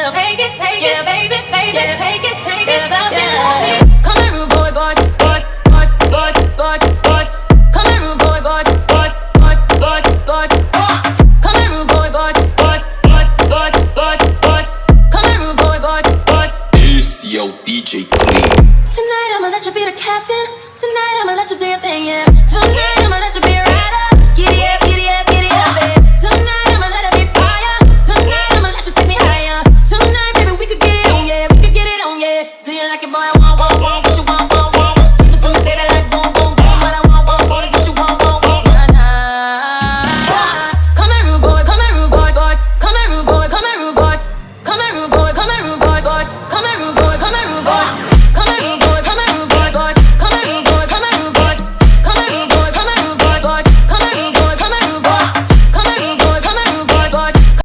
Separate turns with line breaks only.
yeah. Take it, yeah, baby, baby, yeah. Take it, love it. Come here, rude boy, boy, boy, boy, boy, boy, boy. Come here, rude boy, boy, boy, boy, boy, boy. Come here, rude boy, boy, boy, boy, boy, boy, boy. Come here, rude boy, boy, boy.
It's your DJ Clean.
Tonight I'ma let you be the captain. Tonight I'ma let you do your thing, yeah.